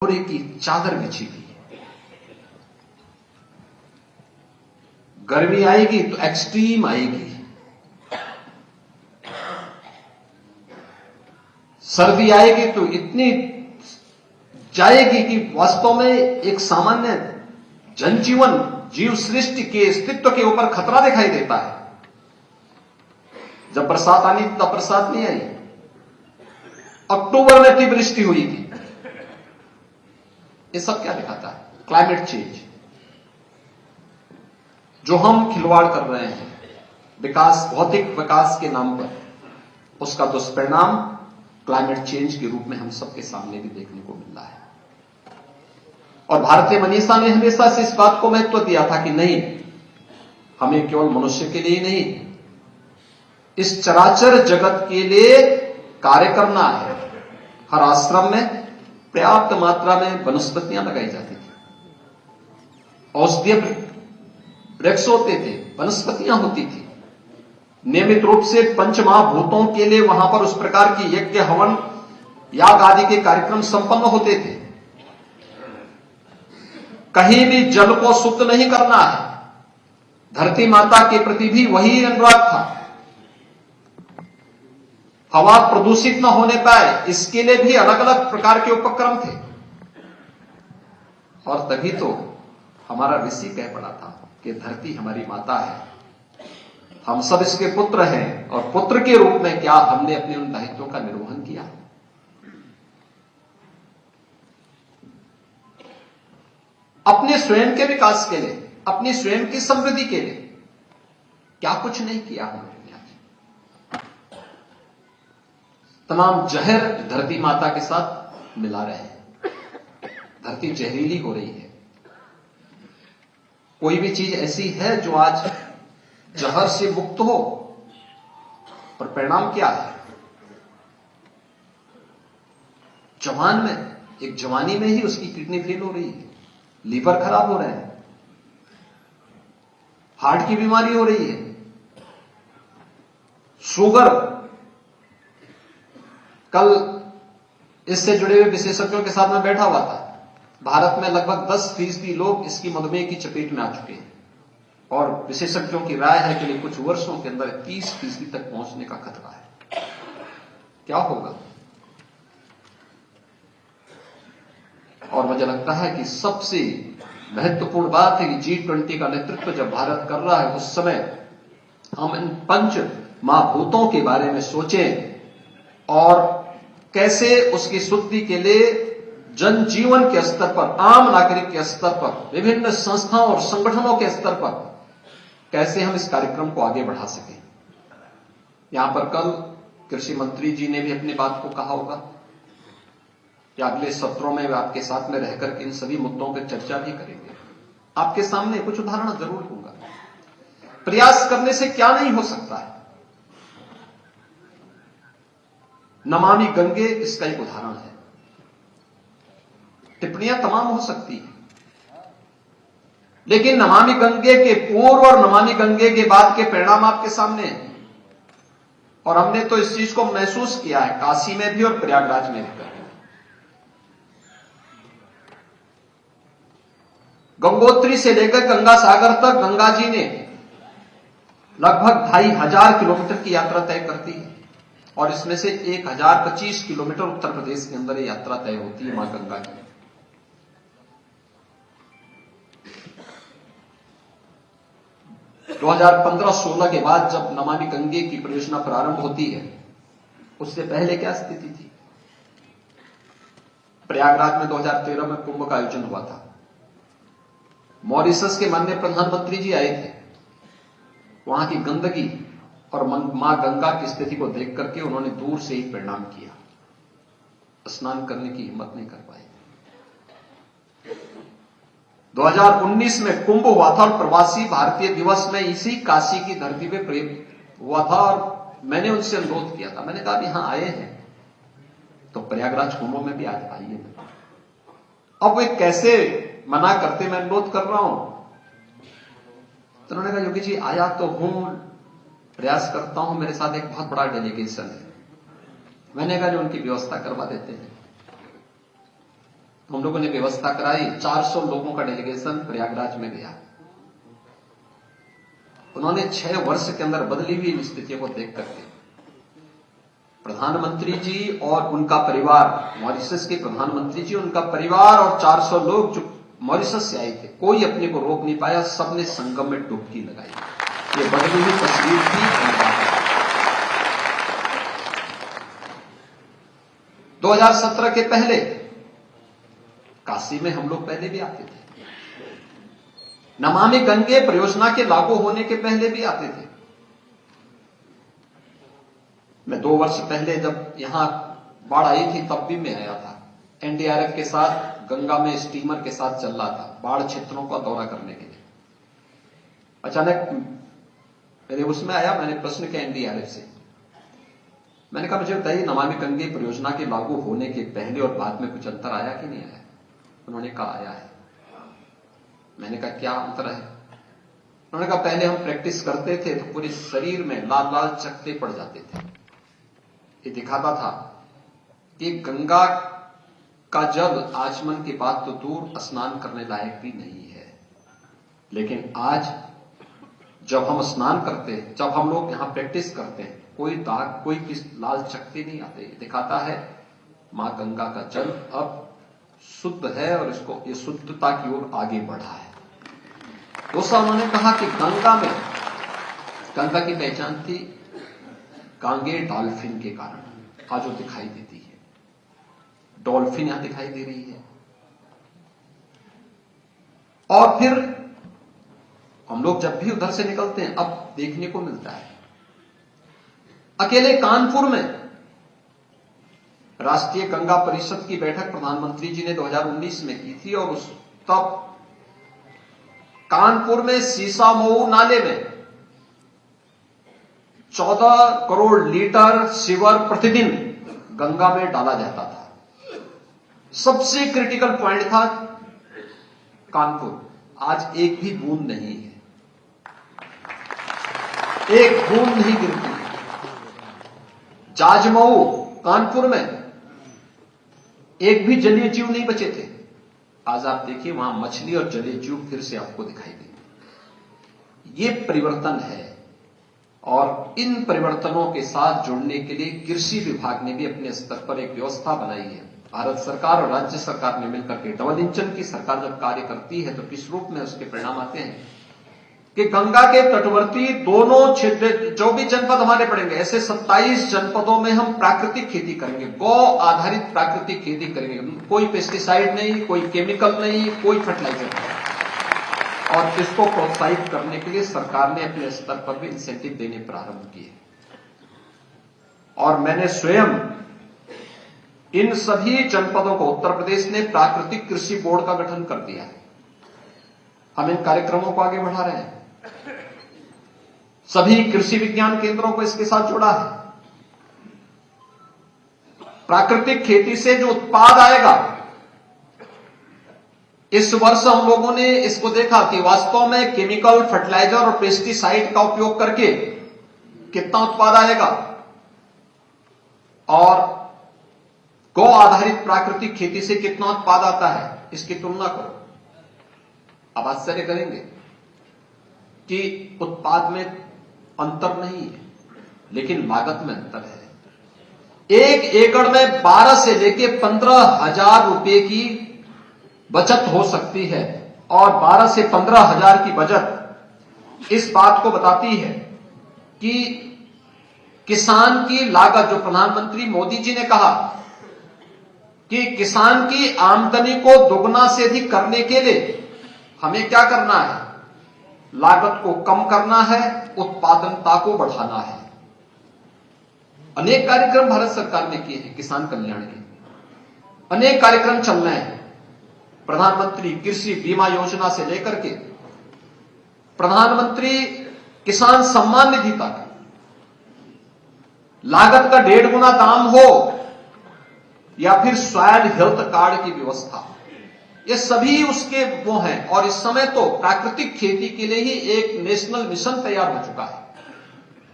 कपड़े की चादर बिछी हुई है। गर्मी आएगी तो एक्सट्रीम आएगी, सर्दी आएगी तो इतनी जाएगी कि वास्तव में एक सामान्य जनजीवन, जीव सृष्टि के अस्तित्व के ऊपर खतरा दिखाई देता है। जब बरसात आनी तब बरसात नहीं आई, अक्टूबर में अतिवृष्टि हुई थी। ये सब क्या दिखाता है? Climate change. जो हम खिलवाड़ कर रहे हैं विकास, भौतिक विकास के नाम पर, उसका दुष्परिणाम क्लाइमेट चेंज के रूप में हम सबके सामने भी देखने को मिल रहा है। और भारतीय मनीषा ने हमेशा से इस बात को महत्व दिया था कि नहीं, हमें केवल मनुष्य के लिए ही नहीं, इस चराचर जगत के लिए कार्य करना है। हर आश्रम में पर्याप्त मात्रा में वनस्पतियां लगाई जाती थी, औषधीय वृक्ष होते थे, वनस्पतियां होती थी। नियमित रूप से पंचमहाभूतों के लिए वहां पर उस प्रकार की यज्ञ, हवन, याग आदि के कार्यक्रम संपन्न होते थे। कहीं भी जल को शुद्ध नहीं करना है, धरती माता के प्रति भी वही अनुराग था। हवा प्रदूषित न होने पाए, इसके लिए भी अलग अलग प्रकार के उपक्रम थे। और तभी तो हमारा ऋषि कह पड़ा था कि धरती हमारी माता है, हम सब इसके पुत्र हैं, और पुत्र के रूप में क्या हमने अपने उन दायित्वों का निर्वहन किया? अपने स्वयं के विकास के लिए, अपनी स्वयं की समृद्धि के लिए क्या कुछ नहीं किया हमने? तमाम जहर धरती माता के साथ मिला रहे हैं, धरती जहरीली हो रही है। कोई भी चीज ऐसी है जो आज जहर से मुक्त हो, और परिणाम क्या है? जवान में, एक जवानी में ही उसकी किडनी फेल हो रही है, लीवर खराब हो रहे हैं, हार्ट की बीमारी हो रही है, शुगर। कल इससे जुड़े हुए विशेषज्ञों के साथ में बैठा हुआ था। भारत में लगभग 10% लोग इसकी मधुमेह की चपेट में आ चुके हैं, और विशेषज्ञों की राय है कि कुछ वर्षों के अंदर 30% तक पहुंचने का खतरा है। क्या होगा? और मुझे लगता है कि सबसे महत्वपूर्ण बात है कि G20 का नेतृत्व जब भारत कर रहा है, उस समय हम इन पंच महाभूतों के बारे में सोचें, और कैसे उसकी शुद्धि के लिए जनजीवन के स्तर पर, आम नागरिक के स्तर पर, विभिन्न संस्थाओं और संगठनों के स्तर पर कैसे हम इस कार्यक्रम को आगे बढ़ा सकें। यहां पर कल कृषि मंत्री जी ने भी अपनी बात को कहा होगा कि अगले सत्रों में वे आपके साथ में रहकर इन सभी मुद्दों पर चर्चा भी करेंगे। आपके सामने कुछ उदाहरण जरूर दूंगा। प्रयास करने से क्या नहीं हो सकता है। नमामि गंगे इसका एक उदाहरण है। टिप्पणियां तमाम हो सकती हैं, लेकिन नमामि गंगे के पूर्व और नमामि गंगे के बाद के परिणाम आपके सामने हैं। और हमने तो इस चीज को महसूस किया है काशी में भी और प्रयागराज में भी। गंगोत्री से लेकर गंगा सागर तक गंगा जी ने लगभग 2500 किलोमीटर की यात्रा तय करती है, और इसमें से 1025 किलोमीटर उत्तर प्रदेश के अंदर ये यात्रा तय होती है मां गंगा की। दो 2015-16 के बाद जब नमामि गंगे की परियोजना प्रारंभ होती है, उससे पहले क्या स्थिति थी? प्रयागराज में 2013 में कुंभ का आयोजन हुआ था। मॉरिशस के माननीय प्रधानमंत्री जी आए थे। वहां की गंदगी और मां गंगा की स्थिति को देख करके उन्होंने दूर से ही प्रणाम किया, स्नान करने की हिम्मत नहीं कर पाए। 2019 में कुंभ हुआ था, और प्रवासी भारतीय दिवस में इसी काशी की धरती पे प्रेम हुआ था, और मैंने उनसे अनुरोध किया था। मैंने कहा यहां आए हैं तो प्रयागराज कुंभ में भी आज आइए। अब वे कैसे मना करते, मैं अनुरोध कर रहा हूं। तो उन्होंने कहा योगी जी आया तो हूं, प्रयास करता हूं, मेरे साथ एक बहुत बड़ा डेलीगेशन है। मैंने कहा जो उनकी व्यवस्था करवा देते हैं। हम लोगों ने व्यवस्था कराई, 400 लोगों का डेलीगेशन प्रयागराज में गया। उन्होंने 6 वर्ष के अंदर बदली हुई स्थितियों को देख करके प्रधानमंत्री जी और उनका परिवार, मॉरिशस के प्रधानमंत्री जी, उनका परिवार और 400 लोग जो मॉरिशस से आए थे, कोई अपने को रोक नहीं पाया, सबने संगम में डुबकी लगाई। ये बदली हुई तस्वीर थी। 2017 के पहले काशी में हम लोग पहले भी आते थे, नमामि गंगे परियोजना के लागू होने के पहले भी आते थे। मैं 2 वर्ष पहले जब यहां बाढ़ आई थी तब भी मैं आया था, एनडीआरएफ के साथ गंगा में स्टीमर के साथ चल रहा था बाढ़ क्षेत्रों का दौरा करने के लिए। अचानक मेरे उसमें आया, मैंने प्रश्न किया एनडीआरएफ से, मैंने कहा मुझे बताइए नमामि गंगे परियोजना के लागू होने के पहले और बाद में कुछ अंतर आया कि नहीं आया? उन्होंने कहा आया है। मैंने कहा क्या अंतर है? उन्होंने कहा पहले हम प्रैक्टिस करते थे तो पूरे शरीर में लाल लाल चकत्ते पड़ जाते थे। ये दिखाता था कि गंगा का जल आचमन की बात तो दूर, स्नान करने लायक भी नहीं है। लेकिन आज जब हम स्नान करते हैं, जब हम लोग यहां प्रैक्टिस करते हैं, कोई दाग, कोई लाल चकत्ते नहीं आते। दिखाता है मां गंगा का जल अब शुद्ध है और इसको ये शुद्धता की ओर आगे बढ़ा है। दोस्तों, उन्होंने कहा कि गंगा में, गंगा की पहचान थी गांगे डॉल्फिन के कारण, आज वो दिखाई देती है। डॉल्फिन यहां दिखाई दे रही है। और फिर हम लोग जब भी उधर से निकलते हैं अब देखने को मिलता है, अकेले कानपुर में राष्ट्रीय गंगा परिषद की बैठक प्रधानमंत्री जी ने 2019 में की थी और तब कानपुर में सीसामऊ नाले में 14 करोड़ लीटर सीवर प्रतिदिन गंगा में डाला जाता था। सबसे क्रिटिकल पॉइंट था कानपुर, आज एक भी बूंद नहीं है, एक बूंद नहीं गिरती है। जाजमऊ कानपुर में एक भी जलीय जीव नहीं बचे थे। आज आप देखिए वहां मछली और जलीय जीव फिर से आपको दिखाई देंगे। ये परिवर्तन है और इन परिवर्तनों के साथ जुड़ने के लिए कृषि विभाग ने भी अपने स्तर पर एक व्यवस्था बनाई है। भारत सरकार और राज्य सरकार ने मिलकर के, डबल इंजन की सरकार जब कार्य करती है तो किस रूप में उसके परिणाम आते हैं कि गंगा के तटवर्ती दोनों क्षेत्र, जो भी जनपद हमारे पड़ेंगे, ऐसे 27 जनपदों में हम प्राकृतिक खेती करेंगे, गौ आधारित प्राकृतिक खेती करेंगे। कोई पेस्टिसाइड नहीं, कोई केमिकल नहीं, कोई फर्टिलाइजर नहीं। और इसको प्रोत्साहित करने के लिए सरकार ने अपने स्तर पर भी इंसेंटिव देने प्रारंभ किए। और मैंने स्वयं इन सभी जनपदों को, उत्तर प्रदेश ने प्राकृतिक कृषि बोर्ड का गठन कर दिया है। हम इन कार्यक्रमों को आगे बढ़ा रहे हैं। सभी कृषि विज्ञान केंद्रों को इसके साथ जोड़ा है। प्राकृतिक खेती से जो उत्पाद आएगा, इस वर्ष हम लोगों ने इसको देखा कि वास्तव में केमिकल, फर्टिलाइजर और पेस्टिसाइड का उपयोग करके कितना उत्पाद आएगा और गौ आधारित प्राकृतिक खेती से कितना उत्पाद आता है, इसकी तुलना करो। अब आश्चर्य करेंगे कि उत्पाद में अंतर नहीं है, लेकिन लागत में अंतर है। 1 एकड़ में 12 से लेकर 15,000 रुपए की बचत हो सकती है और 12 से 15,000 की बचत इस बात को बताती है कि किसान की लागत, जो प्रधानमंत्री मोदी जी ने कहा कि किसान की आमदनी को दोगुना से अधिक करने के लिए हमें क्या करना है, लागत को कम करना है, उत्पादकता को बढ़ाना है। अनेक कार्यक्रम भारत सरकार ने किए हैं किसान कल्याण के, अनेक कार्यक्रम चल रहे हैं। प्रधानमंत्री कृषि बीमा योजना से लेकर के प्रधानमंत्री किसान सम्मान निधि तक, लागत का 1.5 गुना दाम हो या फिर सॉइल हेल्थ कार्ड की व्यवस्था, ये सभी उसके वो हैं। और इस समय तो प्राकृतिक खेती के लिए ही एक नेशनल मिशन तैयार हो चुका है,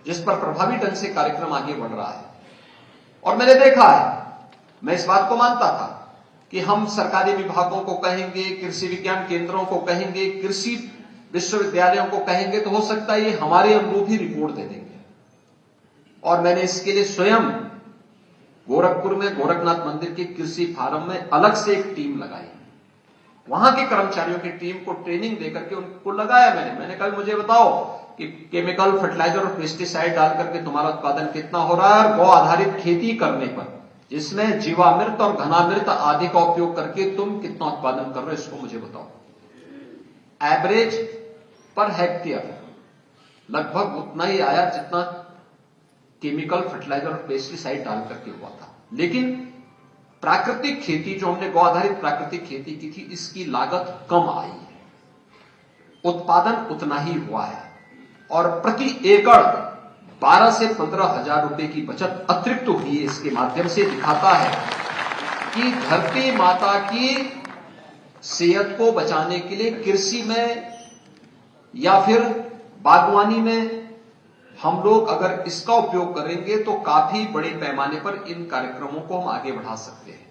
जिस पर प्रभावी ढंग से कार्यक्रम आगे बढ़ रहा है। और मैंने देखा है, मैं इस बात को मानता था कि हम सरकारी विभागों को कहेंगे, कृषि विज्ञान केंद्रों को कहेंगे, कृषि विश्वविद्यालयों को कहेंगे, तो हो सकता है ये हमारे अनुरूप ही रिपोर्ट दे देंगे। और मैंने इसके लिए स्वयं गोरखपुर में गोरखनाथ मंदिर के कृषि फार्म में अलग से एक टीम लगाई। वहां के कर्मचारियों की टीम को ट्रेनिंग देकर के उनको लगाया मैंने कहा मुझे बताओ कि केमिकल फर्टिलाइजर और पेस्टिसाइड डाल करके तुम्हारा उत्पादन कितना हो रहा है, और गौ आधारित खेती करने पर जिसमें जीवामृत और घनामृत आदि का उपयोग करके तुम कितना उत्पादन कर रहे हो, इसको मुझे बताओ। एवरेज पर हेक्टेयर लगभग उतना ही आया जितना केमिकल फर्टिलाइजर और पेस्टिसाइड डाल करके हुआ था। लेकिन प्राकृतिक खेती जो हमने गौ आधारित प्राकृतिक खेती की थी, इसकी लागत कम आई है, उत्पादन उतना ही हुआ है, और प्रति एकड़ 12 से 15 हजार रुपए की बचत अतिरिक्त हुई है। इसके माध्यम से दिखाता है कि धरती माता की सेहत को बचाने के लिए कृषि में या फिर बागवानी में हम लोग अगर इसका उपयोग करेंगे तो काफी बड़े पैमाने पर इन कार्यक्रमों को हम आगे बढ़ा सकते हैं।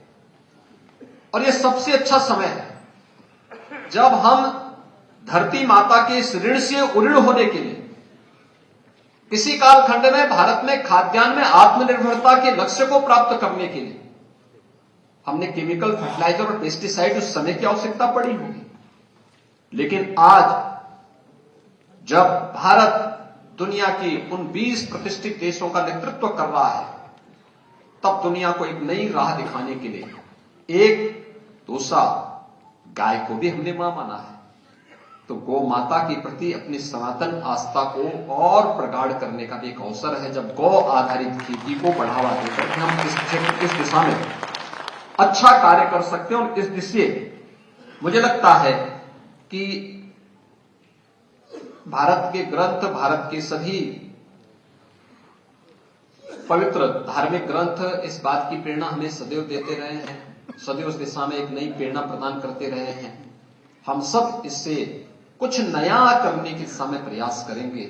और यह सबसे अच्छा समय है जब हम धरती माता के इस ऋण से उऋण होने के लिए, किसी कालखंड में भारत में खाद्यान्न में आत्मनिर्भरता के लक्ष्य को प्राप्त करने के लिए हमने केमिकल फर्टिलाइजर और पेस्टिसाइड उस समय की आवश्यकता पड़ी होगी। लेकिन आज जब भारत दुनिया के उन 20 प्रतिष्ठित देशों का नेतृत्व कर रहा है, तब दुनिया को एक नई राह दिखाने के लिए एक दूसरा गाय को भी हमने मां माना है। तो गौ माता के प्रति अपनी सनातन आस्था को और प्रगाढ़ करने का भी एक अवसर है, जब गौ आधारित खेती को बढ़ावा देकर हम इस दिशा में अच्छा कार्य कर सकते हैं। और इस दिशा मुझे लगता है कि भारत के ग्रंथ, भारत के सभी पवित्र धार्मिक ग्रंथ इस बात की प्रेरणा हमें सदैव देते रहे हैं, सदैव उस दिशा में एक नई प्रेरणा प्रदान करते रहे हैं। हम सब इससे कुछ नया करने की दिशा में प्रयास करेंगे।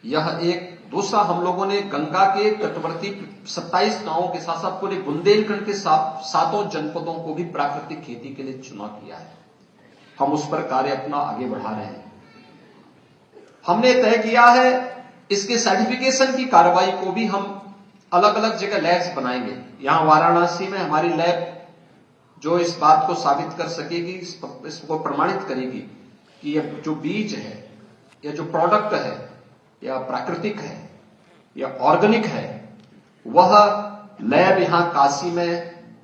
यह एक दूसरा, हम लोगों ने गंगा के तटवर्ती 27 गांवों के साथ साथ पूरे बुंदेलखंड के 7 जनपदों को भी प्राकृतिक खेती के लिए चुनाव किया है। हम उस पर कार्य अपना आगे बढ़ा रहे हैं। हमने तय किया है इसके सर्टिफिकेशन की कार्रवाई को भी हम अलग अलग जगह लैब्स बनाएंगे। यहां वाराणसी में हमारी लैब जो इस बात को साबित कर सकेगी, इसको प्रमाणित करेगी कि यह जो बीज है या जो प्रोडक्ट है या प्राकृतिक है या ऑर्गेनिक है, वह लैब यहां काशी में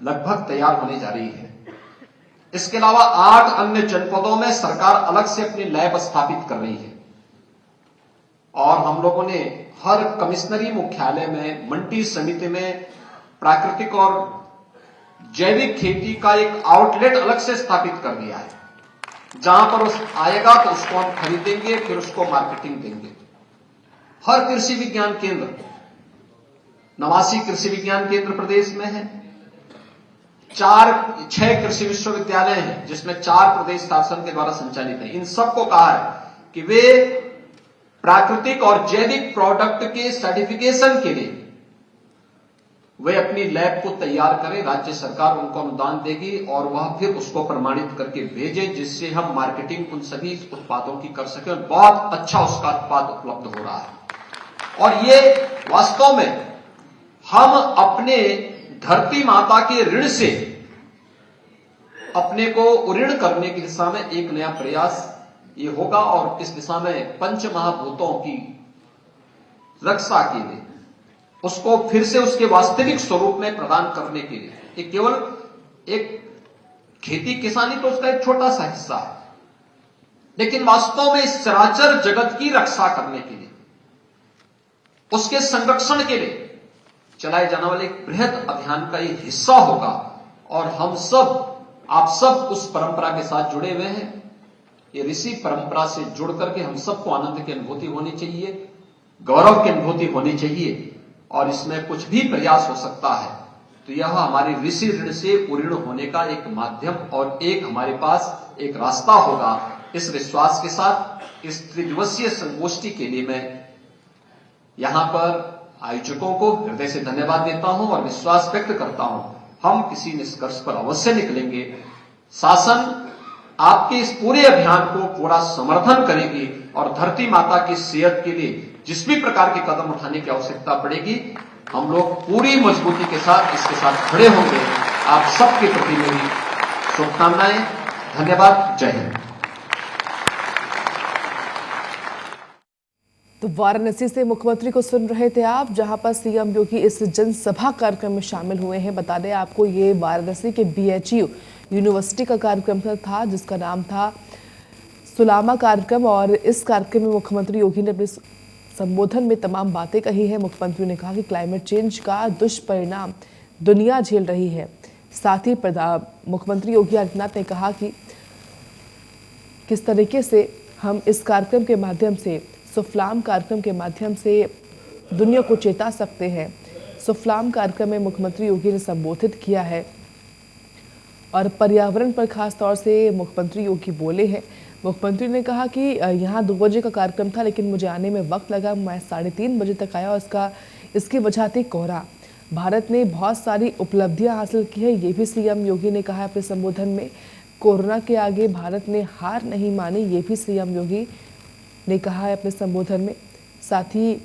लगभग तैयार होने जा रही है। इसके अलावा 8 अन्य जनपदों में सरकार अलग से अपनी लैब स्थापित कर रही है। और हम लोगों ने हर कमिश्नरी मुख्यालय में, मंडी समिति में प्राकृतिक और जैविक खेती का एक आउटलेट अलग से स्थापित कर दिया है। जहां पर उस आएगा तो उसको हम खरीदेंगे, फिर उसको मार्केटिंग देंगे। हर कृषि विज्ञान केंद्र, 89 कृषि विज्ञान केंद्र प्रदेश में है। 6 कृषि विश्वविद्यालय हैं जिसमें 4 प्रदेश शासन के द्वारा संचालित है। इन सबको कहा है कि वे प्राकृतिक और जैविक प्रोडक्ट के सर्टिफिकेशन के लिए वे अपनी लैब को तैयार करें। राज्य सरकार उनको अनुदान देगी और वह फिर उसको प्रमाणित करके भेजे, जिससे हम मार्केटिंग उन सभी उत्पादों की कर सकें। बहुत अच्छा उसका उत्पाद उपलब्ध हो रहा है। और ये वास्तव में हम अपने धरती माता के ऋण से अपने को ऋण करने की दिशा में एक नया प्रयास ये होगा। और इस दिशा में पंच महाभूतों की रक्षा के लिए, उसको फिर से उसके वास्तविक स्वरूप में प्रदान करने के लिए, ये केवल एक खेती किसानी तो उसका एक छोटा सा हिस्सा है, लेकिन वास्तव में इस चराचर जगत की रक्षा करने के लिए, उसके संरक्षण के लिए चलाए जाने वाले एक बृहद अभियान का ये हिस्सा होगा। और हम सब, आप सब उस परंपरा के साथ जुड़े हुए हैं। ये ऋषि परंपरा से जुड़ करके हम सबको आनंद की अनुभूति होनी चाहिए, गौरव की अनुभूति होनी चाहिए। और इसमें कुछ भी प्रयास हो सकता है तो यह हमारे ऋषि ऋण से उऋण होने का एक माध्यम और एक हमारे पास एक रास्ता होगा। इस विश्वास के साथ इस त्रिदिवसीय संगोष्ठी के लिए मैं यहां पर आयोजकों को हृदय से धन्यवाद देता हूं और विश्वास व्यक्त करता हूं हम किसी निष्कर्ष पर अवश्य निकलेंगे। शासन आपके इस पूरे अभियान को पूरा समर्थन करेगी और धरती माता की सेहत के लिए जिस भी प्रकार के कदम उठाने की आवश्यकता पड़ेगी, हम लोग पूरी मजबूती के साथ इसके साथ खड़े होंगे। आप सबके प्रति मेरी शुभकामनाएं। धन्यवाद। जय हिंद। तो वाराणसी से मुख्यमंत्री को सुन रहे थे आप, जहां पर सीएम योगी इस जनसभा कार्यक्रम में शामिल हुए हैं। बता दें आपको, ये वाराणसी के BHU यूनिवर्सिटी का कार्यक्रम था, जिसका नाम था सुलामा कार्यक्रम। और इस कार्यक्रम में मुख्यमंत्री योगी ने अपने संबोधन में तमाम बातें कही है। मुख्यमंत्री ने कहा कि क्लाइमेट चेंज का दुष्परिणाम दुनिया झेल रही है। साथ ही मुख्यमंत्री योगी आदित्यनाथ ने कहा कि किस तरीके से हम इस कार्यक्रम के माध्यम से, सुफलाम कार्यक्रम के माध्यम से दुनिया को चेता सकते हैं। सुफलाम कार्यक्रम में मुख्यमंत्री योगी ने संबोधित किया है और पर्यावरण पर खास तौर से मुख्यमंत्री योगी बोले हैं। मुख्यमंत्री ने कहा कि यहाँ 2 बजे का कार्यक्रम था, लेकिन मुझे आने में वक्त लगा। मैं 3:30 बजे तक आया और इसकी वजह थी कोहरा। भारत ने बहुत सारी उपलब्धियां हासिल की है, ये भी सीएम योगी ने कहा अपने संबोधन में। कोरोना के आगे भारत ने हार नहीं मानी, ये भी सीएम योगी ने कहा है अपने संबोधन में। साथ ही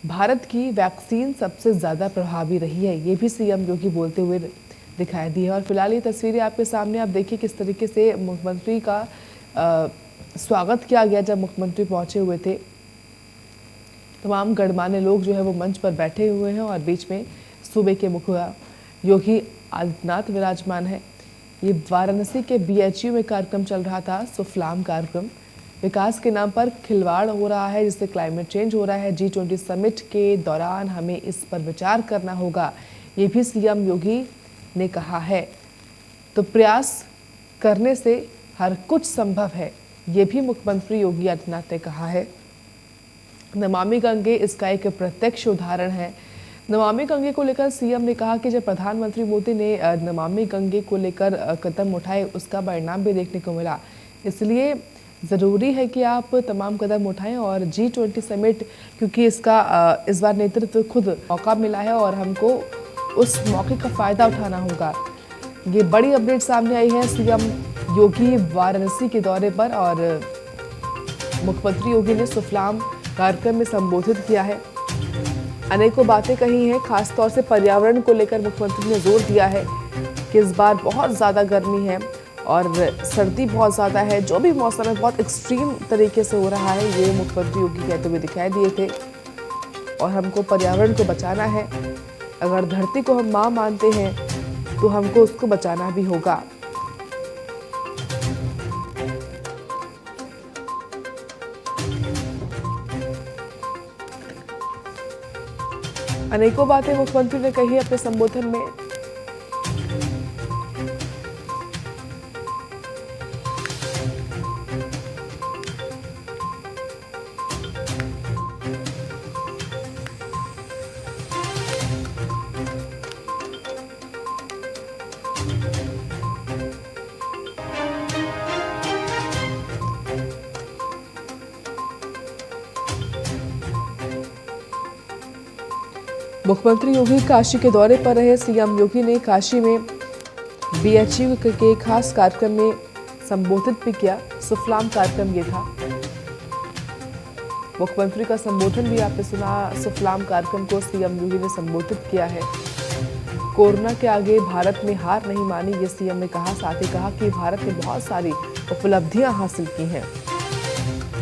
भारत की वैक्सीन सबसे ज़्यादा प्रभावी रही है, ये भी सीएम योगी बोलते हुए दिखाई दी है। और फिलहाल ये तस्वीरें आपके सामने, आप देखिए किस तरीके से मुख्यमंत्री का स्वागत किया गया। जब मुख्यमंत्री पहुंचे हुए थे, तमाम गणमान्य लोग जो है वो मंच पर बैठे हुए हैं और बीच में सूबे के मुख्यमंत्री योगी आदित्यनाथ विराजमान है। ये वाराणसी के BHU में कार्यक्रम चल रहा था, सुफलाम कार्यक्रम। विकास के नाम पर खिलवाड़ हो रहा है, जिससे क्लाइमेट चेंज हो रहा है। G20 समिट के दौरान हमें इस पर विचार करना होगा, ये भी सीएम योगी ने कहा है। तो प्रयास करने से हर कुछ संभव है, ये भी मुख्यमंत्री योगी आदित्यनाथ ने कहा है। नमामि गंगे इसका एक प्रत्यक्ष उदाहरण है। नमामि गंगे को लेकर सीएम ने कहा कि जब प्रधानमंत्री मोदी ने नमामि गंगे को लेकर कदम उठाए, उसका परिणाम भी देखने को मिला। इसलिए ज़रूरी है कि आप तमाम कदम उठाएं और G20 समिट, क्योंकि इसका इस बार नेतृत्व खुद मौका मिला है और हमको उस मौके का फ़ायदा उठाना होगा। ये बड़ी अपडेट सामने आई है सीएम योगी वाराणसी के दौरे पर, और मुख्यमंत्री योगी ने सुफलाम कार्यक्रम में संबोधित किया है। अनेकों बातें कही हैं, खास तौर से पर्यावरण को लेकर मुख्यमंत्री ने जोर दिया है कि इस बार बहुत ज़्यादा गर्मी है और सर्दी बहुत ज़्यादा है। जो भी मौसम है बहुत एक्सट्रीम तरीके से हो रहा है, ये मुख्यमंत्री योगी कहते हुए दिखाई दिए थे। और हमको पर्यावरण को बचाना है। अगर धरती को हम माँ मानते हैं तो हमको उसको बचाना भी होगा। अनेकों बातें मुख्यमंत्री ने कही अपने संबोधन में। मुख्यमंत्री योगी काशी के दौरे पर रहे। सीएम योगी ने काशी में BHU के खास कार्यक्रम में संबोधित भी किया। सुफलाम कार्यक्रम ये था। मुख्यमंत्री का संबोधन भी आपने सुना। सुफलाम कार्यक्रम को सीएम योगी ने संबोधित किया है। कोरोना के आगे भारत ने हार नहीं मानी, ये सीएम ने कहा। साथ ही कहा कि भारत ने बहुत सारी उपलब्धियां हासिल की हैं।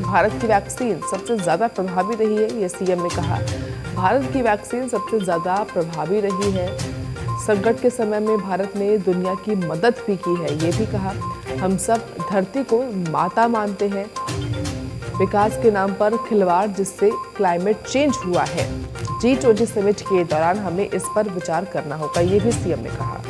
भारत की वैक्सीन सबसे ज्यादा प्रभावी रही है, ये सीएम ने कहा। भारत की वैक्सीन सबसे ज़्यादा प्रभावी रही है। संकट के समय में भारत ने दुनिया की मदद भी की है, ये भी कहा। हम सब धरती को माता मानते हैं। विकास के नाम पर खिलवाड़, जिससे क्लाइमेट चेंज हुआ है। G20 समिट के दौरान हमें इस पर विचार करना होगा, ये भी सीएम ने कहा।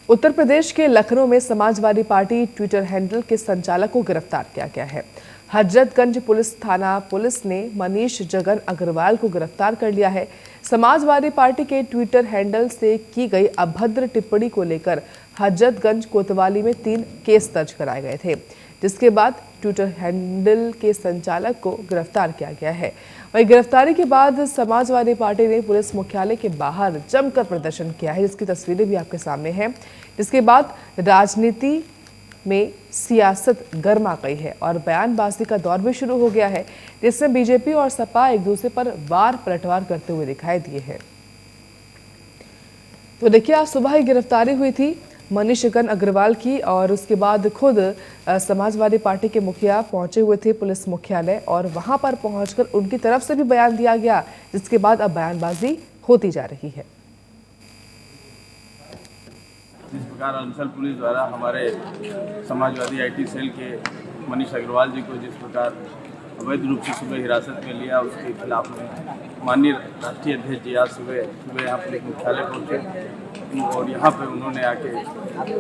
उत्तर प्रदेश के लखनऊ में समाजवादी पार्टी ट्विटर हैंडल के संचालक को गिरफ्तार किया गया है। हजरतगंज पुलिस थाना पुलिस ने मनीष जगन अग्रवाल को गिरफ्तार कर लिया है। समाजवादी पार्टी के ट्विटर हैंडल से की गई अभद्र टिप्पणी को लेकर हजरतगंज कोतवाली में 3 केस दर्ज कराए गए थे, जिसके बाद ट्विटर हैंडल के संचालक को गिरफ्तार किया गया है। वहीं गिरफ्तारी के बाद समाजवादी पार्टी ने पुलिस मुख्यालय के बाहर जमकर प्रदर्शन किया है, जिसकी तस्वीरें भी आपके सामने हैं। जिसके बाद राजनीति में सियासत गर्मा गई है और बयानबाजी का दौर भी शुरू हो गया है, जिसमें बीजेपी और सपा एक दूसरे पर वार पलटवार करते हुए दिखाई दिए हैं। तो देखिए, आज सुबह ही गिरफ्तारी हुई थी मनीष जगन अग्रवाल की और उसके बाद खुद समाजवादी पार्टी के मुखिया पहुंचे हुए थे पुलिस मुख्यालय और वहां पर पहुंचकर उनकी तरफ से भी बयान दिया गया, जिसके बाद अब बयानबाजी होती जा रही है। जिस प्रकार अंचल पुलिस द्वारा हमारे समाजवादी आईटी सेल के मनीष अग्रवाल जी को जिस प्रकार अवैध रूप से सुबह हिरासत में लिया, उसके खिलाफ में माननीय राष्ट्रीय अध्यक्ष जी आज सुबह यहाँ पुलिस मुख्यालय पहुँचे और यहाँ पे उन्होंने आके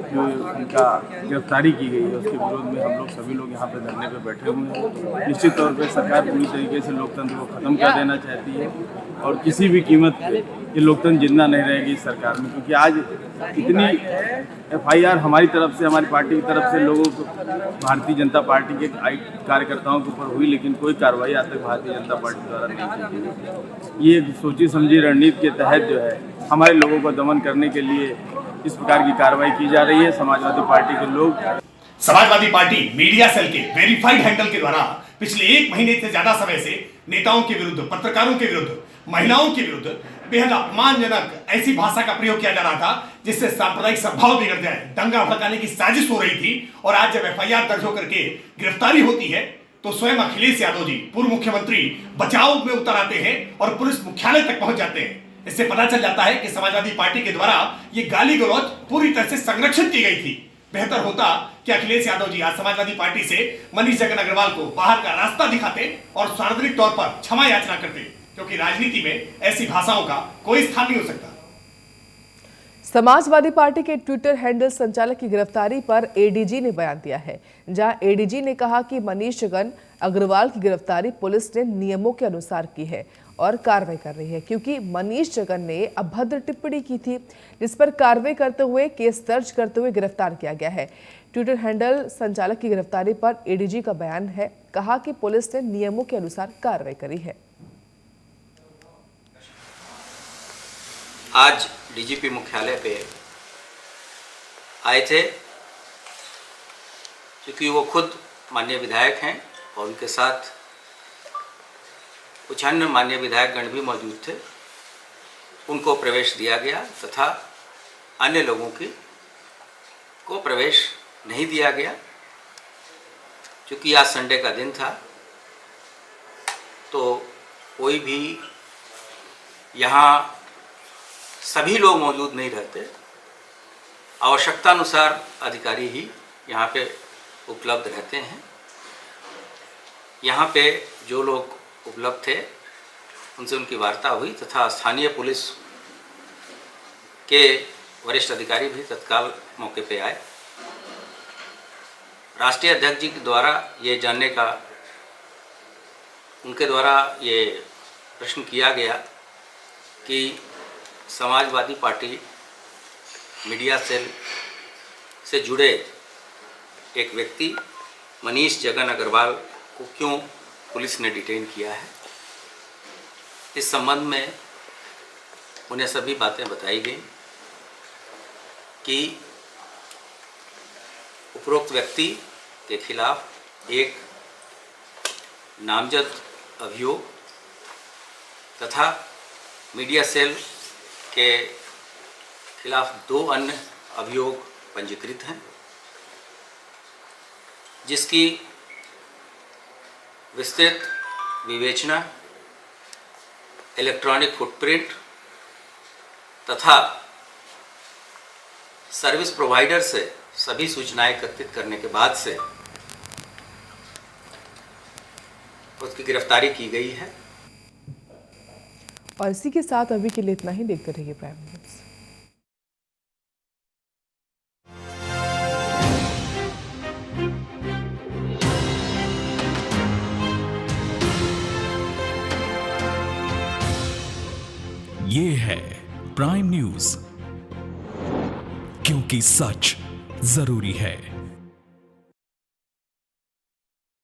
जो उनका गिरफ्तारी की गई है उसके विरोध में हम लोग सभी लोग यहाँ पे धरने पे बैठे हुए हैं। निश्चित तौर पे सरकार पूरी तरीके से लोकतंत्र को ख़त्म कर देना चाहती है और किसी भी कीमत पे ये लोकतंत्र जिंदा नहीं रहेगी इस सरकार में, क्योंकि आज इतनी FIR हमारी तरफ से, हमारी पार्टी की तरफ से लोगों को, भारतीय जनता पार्टी के कार्यकर्ताओं के ऊपर हुई, लेकिन कोई कार्रवाई आज तक भारतीय जनता पार्टी द्वारा नहीं की गई। ये सोची समझी रणनीति के तहत जो है हमारे लोगों को दमन करने के लिए इस प्रकार की कार्रवाई की जा रही है। समाजवादी पार्टी के लोग, समाजवादी पार्टी मीडिया सेल के वेरीफाइड हैंडल के द्वारा पिछले 1 महीने से ज्यादा समय से नेताओं के विरुद्ध, पत्रकारों के विरुद्ध, महिलाओं के विरुद्ध बेहद अपमानजनक ऐसी भाषा का प्रयोग किया जा रहा था जिससे सांप्रदायिक सद्भाव बिगड़ जाए, दंगा भड़काने की साजिश हो रही थी। और आज जब FIR दर्ज होकर के गिरफ्तारी होती है तो स्वयं अखिलेश यादव जी, पूर्व मुख्यमंत्री, बचाव में उतर आते हैं और पुलिस मुख्यालय तक पहुंच जाते हैं। इससे पता चल जाता है कि समाजवादी पार्टी के द्वारा ये गाली गलौज पूरी तरह से संरक्षित की गई थी। बेहतर होता कि अखिलेश यादव जी आज समाजवादी पार्टी से मनीष जगन अग्रवाल को बाहर का रास्ता दिखाते और सार्वजनिक तौर पर क्षमा याचना करते, क्योंकि राजनीति में ऐसी भाषाओं का कोई स्थान नहीं हो सकता। समाजवादी पार्टी के ट्विटर हैंडल संचालक की गिरफ्तारी पर ADG ने बयान दिया है, जहां ADG ने कहा कि मनीष जगन अग्रवाल की गिरफ्तारी पुलिस ने नियमों के अनुसार की है और कार्रवाई कर रही है, क्योंकि मनीष जगन ने अभद्र टिप्पणी की थी, जिस पर कार्रवाई करते हुए केस दर्ज करते हुए गिरफ्तार किया गया है। ट्विटर हैंडल संचालक की गिरफ्तारी पर ADG का बयान है, कहा कि पुलिस ने नियमों के अनुसार कार्रवाई करी है। आज DGP मुख्यालय पे आए थे, क्योंकि वो खुद माननीय विधायक हैं और उनके साथ कुछ अन्य माननीय विधायकगण भी मौजूद थे। उनको प्रवेश दिया गया तथा अन्य लोगों को प्रवेश नहीं दिया गया। क्योंकि आज संडे का दिन था तो कोई भी यहाँ सभी लोग मौजूद नहीं रहते। आवश्यकता अनुसार अधिकारी ही यहाँ पे उपलब्ध रहते हैं। यहाँ पे जो लोग उपलब्ध थे उनसे उनकी वार्ता हुई तथा स्थानीय पुलिस के वरिष्ठ अधिकारी भी तत्काल मौके पे आए। राष्ट्रीय अध्यक्ष जी के द्वारा ये जानने का, उनके द्वारा ये प्रश्न किया गया कि समाजवादी पार्टी मीडिया सेल से जुड़े एक व्यक्ति मनीष जगन अग्रवाल को क्यों पुलिस ने डिटेन किया है। इस संबंध में उन्हें सभी बातें बताई गई कि उपरोक्त व्यक्ति के खिलाफ एक नामजद अभियोग तथा मीडिया सेल के खिलाफ 2 अन्य अभियोग पंजीकृत हैं, जिसकी विस्तृत विवेचना इलेक्ट्रॉनिक फुटप्रिंट तथा सर्विस प्रोवाइडर से सभी सूचनाएं एकत्रित करने के बाद से उसकी गिरफ्तारी की गई है। और इसी के साथ अभी के लिए इतना ही। देखते रहिए प्राइम न्यूज़। ये है प्राइम न्यूज, क्योंकि क्योंकि सच जरूरी है।